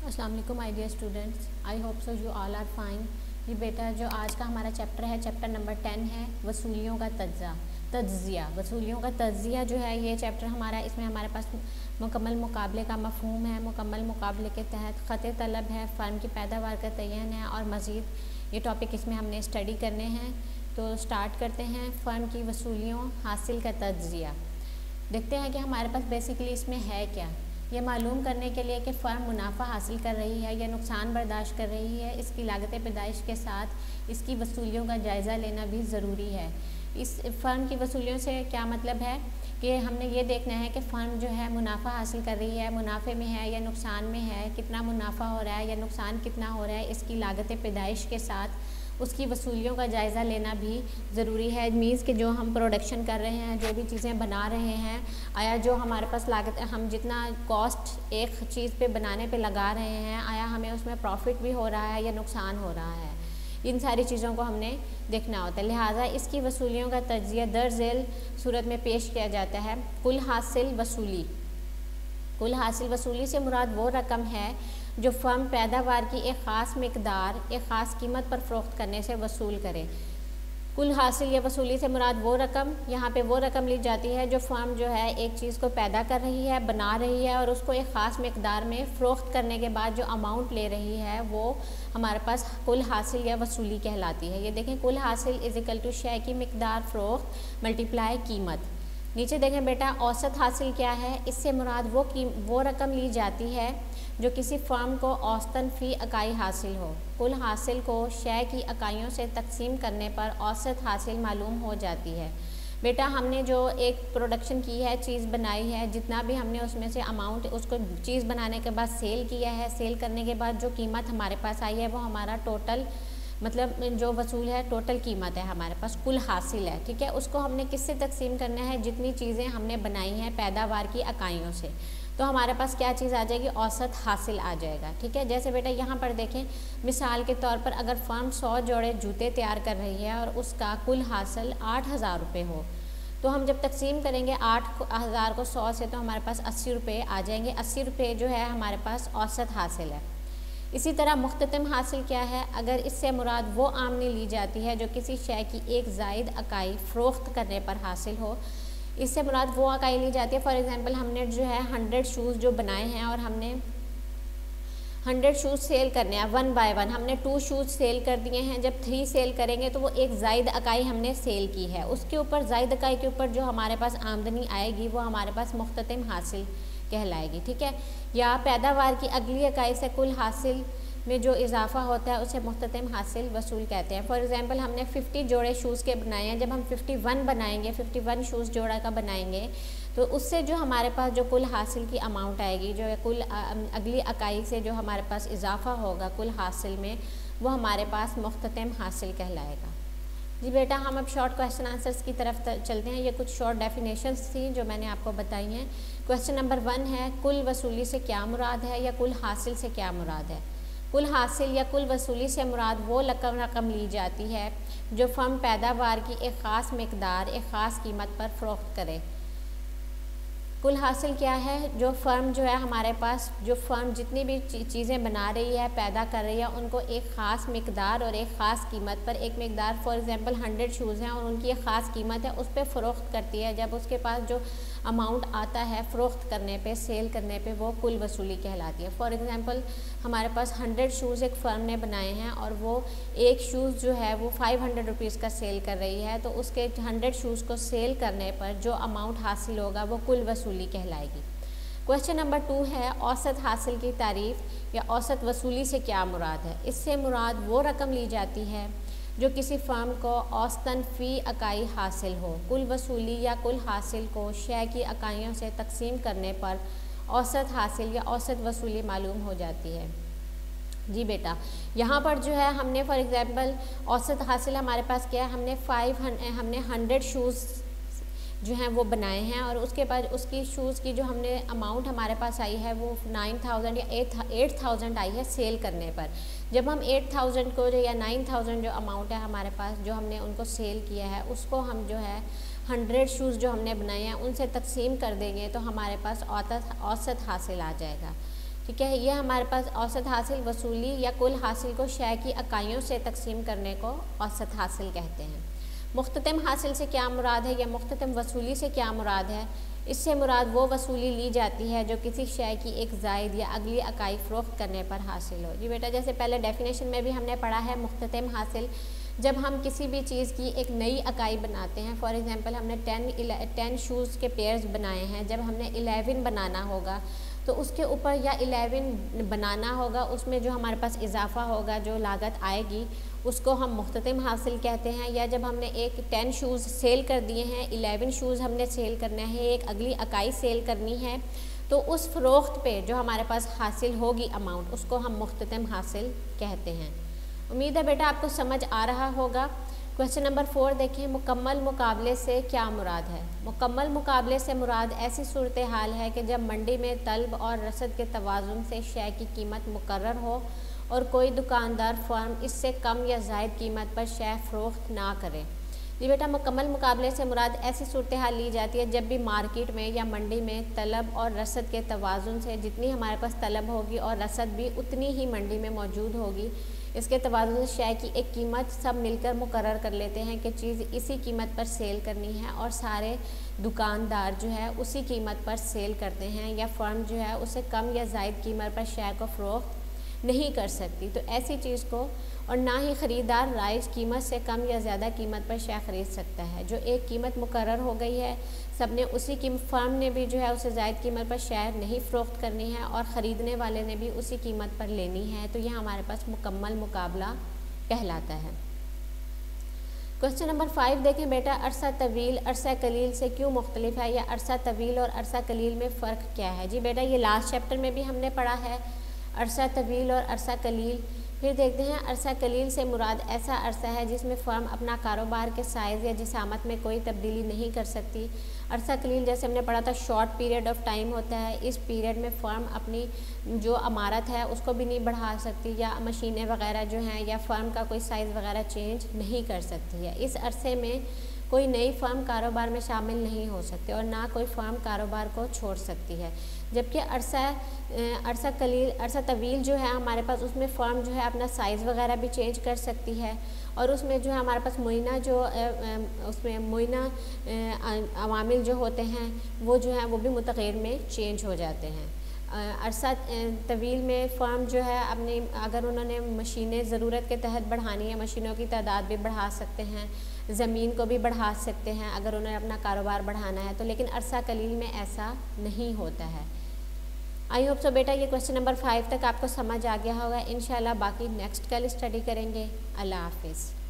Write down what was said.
अस्सलाम वालेकुम my dear students, I hope so you all are fine. जी बेटा, जो आज का हमारा चैप्टर है, चैप्टर नंबर 10 है वसूलियों का तज्जिया। वसूलियों का तज्जिया जो है ये चैप्टर हमारा, इसमें हमारे पास मुकम्मल मुकाबले का मफहूम है। मुकम्मल मुकाबले के तहत ख़त तलब है, फ़र्म की पैदावार का तयन है और मज़ीद ये टॉपिक इसमें हमने स्टडी करने हैं। तो स्टार्ट करते हैं। फ़र्म की वसूलियों हासिल का तज्जिया। देखते हैं कि हमारे पास बेसिकली इसमें है क्या। ये मालूम करने के लिए कि फ़र्म मुनाफा हासिल कर रही है या नुकसान बर्दाश्त कर रही है, इसकी लागत पैदाइश के साथ इसकी वसूलियों का जायज़ा लेना भी ज़रूरी है। इस फ़र्म की वसूलियों से क्या मतलब है कि हमने ये देखना है कि फ़र्म जो है मुनाफा हासिल कर रही है, मुनाफे में है या नुकसान में है, कितना मुनाफा हो रहा है या नुकसान कितना हो रहा है, इसकी लागत पैदाइश के साथ उसकी वसूलियों का जायज़ा लेना भी ज़रूरी है। मीन्स कि जो हम प्रोडक्शन कर रहे हैं, जो भी चीज़ें बना रहे हैं, आया जो हमारे पास लागत, हम जितना कॉस्ट एक चीज़ पे बनाने पे लगा रहे हैं, आया हमें उसमें प्रॉफिट भी हो रहा है या नुकसान हो रहा है, इन सारी चीज़ों को हमने देखना होता है। लिहाजा इसकी वसूलियों का तज्जिया दर्ज़ेल सूरत में पेश किया जाता है। कुल हासिल वसूली। कुल हासिल वसूली से मुराद वो रकम है जो फ़र्म पैदावार की एक ख़ास मकदार एक ख़ास कीमत पर फ़रोख्त करने से वसूल करे। कुल हासिल या वसूली से मुराद वो रकम, यहाँ पे वो रकम ली जाती है जो फ़र्म जो है एक चीज़ को पैदा कर रही है, बना रही है और उसको एक ख़ास मकदार में फ़रोख्त करने के बाद जो अमाउंट ले रही है वो हमारे पास कुल हासिल या वसूली कहलाती है। ये देखें, कुल हासिल इज़ इक्वल टू शय की मकदार फ़रोख्त मल्टीप्लाई कीमत। नीचे देखें बेटा, औसत हासिल क्या है। इससे मुराद वो रकम ली जाती है जो किसी फ़र्म को औसतन फ़ी इकाई हासिल हो। कुल हासिल को शय की इकाइयों से तकसीम करने पर औसत हासिल मालूम हो जाती है। बेटा, हमने जो एक प्रोडक्शन की है, चीज़ बनाई है, जितना भी हमने उसमें से अमाउंट उसको चीज़ बनाने के बाद सेल किया है, सेल करने के बाद जो कीमत हमारे पास आई है वो हमारा टोटल मतलब जो वसूल है, टोटल कीमत है हमारे पास, कुल हासिल है। ठीक है, उसको हमने किससे तकसीम करना है, जितनी चीज़ें हमने बनाई हैं पैदावार की इकाइयों से, तो हमारे पास क्या चीज़ आ जाएगी, औसत हासिल आ जाएगा। ठीक है, जैसे बेटा यहाँ पर देखें, मिसाल के तौर पर अगर फ़र्म 100 जोड़े जूते तैयार कर रही है और उसका कुल हासिल 8,000 रुपये हो, तो हम जब तकसीम करेंगे 8,000 को 100 से, तो हमारे पास 80 रुपये आ जाएंगे। 80 रुपये जो है हमारे पास औसत हासिल है। इसी तरह मुख्ततम हासिल क्या है, अगर इससे मुराद वो आमदनी ली जाती है जो किसी शय की एक ज़ायद इकाई फ़रोख्त करने पर हासिल हो। इससे मुराद वो इकाई ली जाती है, फॉर एग्ज़ाम्पल हमने जो है 100 शूज़ जो बनाए हैं और हमने 100 शूज़ सेल करने हैं 1 बाय 1, हमने 2 शूज़ सेल कर दिए हैं। जब 3 सेल करेंगे तो वो एक ज़ायद इकाई हमने सेल की है, उसके ऊपर ज़ायद इकाई के ऊपर जो हमारे पास आमदनी आएगी वो हमारे पास मुख्ततम हासिल कहलाएगी। ठीक है, या पैदावार की अगली इकाई से कुल हासिल में जो इजाफा होता है उसे मुख्ततम हासिल वसूल कहते हैं। फॉर एग्ज़ाम्पल हमने 50 जोड़े शूज़ के बनाए हैं, जब हम 51 बनाएंगे, 51 शूज़ जोड़ा का बनाएंगे, तो उससे जो हमारे पास जो कुल हासिल की अमाउंट आएगी, जो कुल अगली इकाई से जो हमारे पास इजाफा होगा कुल हासिल में, वो हमारे पास मुख्ततम हासिल कहलाएगा। जी बेटा, हम अब शॉर्ट क्वेश्चन आंसर्स की तरफ चलते हैं। ये कुछ शॉर्ट डेफिनेशंस थी जो मैंने आपको बताई हैं। क्वेश्चन नंबर 1 है, कुल वसूली से क्या मुराद है या कुल हासिल से क्या मुराद है। कुल हासिल या कुल वसूली से मुराद वो रकम ली जाती है जो फ़र्म पैदावार की एक ख़ास मकदार एक ख़ास कीमत पर फ़रोख्त करे। कुल हासिल क्या है, जो फ़र्म जो है हमारे पास, जो फ़र्म जितनी भी चीज़ें बना रही है, पैदा कर रही है, उनको एक ख़ास मकदार और एक ख़ास कीमत पर, एक मकदार फॉर एग्ज़ाम्पल 100 शूज़ हैं और उनकी एक ख़ास कीमत है, उस पर फ़रोख्त करती है। जब उसके पास जो अमाउंट आता है फ़रोख्त करने पे, सेल करने पे, वो कुल वसूली कहलाती है। फॉर एग्ज़ाम्पल हमारे पास 100 शूज़ एक फ़र्म ने बनाए हैं और वो एक शूज़ जो है वो 500 रुपीज़ का सेल कर रही है, तो उसके 100 शूज़ को सेल करने पर जो अमाउंट हासिल होगा वो कुल वसूली कहलाएगी। क्वेश्चन नंबर 2 है, औसत हासिल की तारीफ़ या औसत वसूली से क्या मुराद है। इससे मुराद वो रकम ली जाती है जो किसी फ़र्म को औसतन फ़ी इकाई हासिल हो। कुल वसूली या कुल हासिल को शय की इकाइयों से तकसीम करने पर औसत हासिल या औसत वसूली मालूम हो जाती है। जी बेटा, यहाँ पर जो है हमने फॉर एग्ज़ाम्पल औसत हासिल हमारे पास क्या है, हमने 100 शूज़ जो हैं वो बनाए हैं और उसके बाद उसकी शूज़ की जो हमने अमाउंट हमारे पास आई है वो 9,000 या 8,000 आई है सेल करने पर। जब हम 8,000 को या 9,000 जो अमाउंट है हमारे पास, जो हमने उनको सेल किया है, उसको हम जो है 100 शूज़ जो हमने बनाए हैं उनसे तकसीम कर देंगे तो हमारे पास औसत हासिल आ जाएगा। ठीक है। ये हमारे पास औसत हासिल वसूली या कुल हासिल को शय की इकाइयों से तकसीम करने को औसत हासिल कहते हैं। मुख्ततम हासिल से क्या मुराद है या मुख्ततम वसूली से क्या मुराद है? इससे मुराद वो वसूली ली जाती है जो किसी शय की एक ज़ायद या अगली इकाई फ़रोख्त करने पर हासिल हो। जी बेटा, जैसे पहले डेफिनेशन में भी हमने पढ़ा है, मुख्ततम हासिल जब हम किसी भी चीज़ की एक नई इकाई बनाते हैं। फॉर एग्ज़ाम्पल हमने 10 शूज़ के पेयर्स बनाए हैं, जब हमने 11 बनाना होगा तो उसके ऊपर या 11 बनाना होगा, उसमें जो हमारे पास इजाफ़ा होगा, जो लागत आएगी, उसको हम मुख्ततम हासिल कहते हैं। या जब हमने एक 10 शूज़ सेल कर दिए हैं, 11 शूज़ हमने सेल करना है, एक अगली इकाई सेल करनी है, तो उस फ़रोख्त पे जो हमारे पास हासिल होगी अमाउंट, उसको हम मुख्ततम हासिल कहते हैं। उम्मीद है बेटा आपको समझ आ रहा होगा। क्वेश्चन नंबर 4 देखें, मुकम्मल मुकाबले से क्या मुराद है? मुकम्मल मुकाबले से मुराद ऐसी सूरत हाल है कि जब मंडी में तलब और रसद के तवाज़ुन से शय की कीमत मुकर्रर हो और कोई दुकानदार फर्म इससे कम या ज़ायद कीमत पर शय फ़रोख्त ना करे। जी बेटा, मुकम्मल मुकाबले से मुराद ऐसी सूरत हाल ली जाती है जब भी मार्केट में या मंडी में तलब और रसद के तवाज़ुन से, जितनी हमारे पास तलब होगी और रसद भी उतनी ही मंडी में मौजूद होगी, इसके तवाज़ुन से शय की एक कीमत सब मिलकर मुकर्रर कर लेते हैं कि चीज़ इसी कीमत पर सेल करनी है और सारे दुकानदार जो है उसी कीमत पर सेल करते हैं, या फर्म जो है उसे कम या ज़ायद कीमत पर शय को फ़रोख्त नहीं कर सकती। तो ऐसी चीज़ को, और ना ही ख़रीदार राइज कीमत से कम या ज़्यादा कीमत पर शय ख़रीद सकता है। जो एक कीमत मुकर्रर हो गई है, सब ने उसी कीमत, फर्म ने भी जो है उसे ज़ायद कीमत पर शय नहीं फ़रोख्त करनी है और ख़रीदने वाले ने भी उसी कीमत पर लेनी है, तो यह हमारे पास मुकम्मल मुकाबला कहलाता है। क्वेश्चन नंबर 5 देखें बेटा, अरसा तवील अरसा कलील से क्यों मुख्तलिफ है, या अरसा तवील और अरसा कलील में फ़र्क क्या है? जी बेटा, ये लास्ट चैप्टर में भी हमने पढ़ा है, अरसा तवील और अरसा कलील। फिर देखते हैं, अरसा कलील से मुराद ऐसा अरसा है जिसमें फ़र्म अपना कारोबार के साइज़ या जिसामत में कोई तब्दीली नहीं कर सकती। अरसा कलील जैसे हमने पढ़ा था, शॉर्ट पीरियड ऑफ टाइम होता है। इस पीरियड में फ़र्म अपनी जो इमारत है उसको भी नहीं बढ़ा सकती, या मशीनें वगैरह जो हैं, या फ़र्म का कोई साइज़ वगैरह चेंज नहीं कर सकती है। इस अरसे में कोई नई फ़र्म कारोबार में शामिल नहीं हो सकती और ना कोई फ़र्म कारोबार को छोड़ सकती है। जबकि अरसा तवील जो है हमारे पास, उसमें फ़र्म जो है अपना साइज़ वगैरह भी चेंज कर सकती है, और उसमें जो है हमारे पास मुइना जो उसमें मुइना अवामिल जो होते हैं वो जो है वो भी मुतग़य्यर में चेंज हो जाते हैं। अरसा तवील में फ़र्म जो है अपनी, अगर उन्होंने मशीनें ज़रूरत के तहत बढ़ानी है, मशीनों की तादाद भी बढ़ा सकते हैं, ज़मीन को भी बढ़ा सकते हैं अगर उन्हें अपना कारोबार बढ़ाना है तो। लेकिन अरसा कलील में ऐसा नहीं होता है। आई होप सो बेटा ये क्वेश्चन नंबर 5 तक आपको समझ आ गया होगा। इंशाल्लाह बाकी नेक्स्ट कल स्टडी करेंगे। अल्लाह हाफिज़।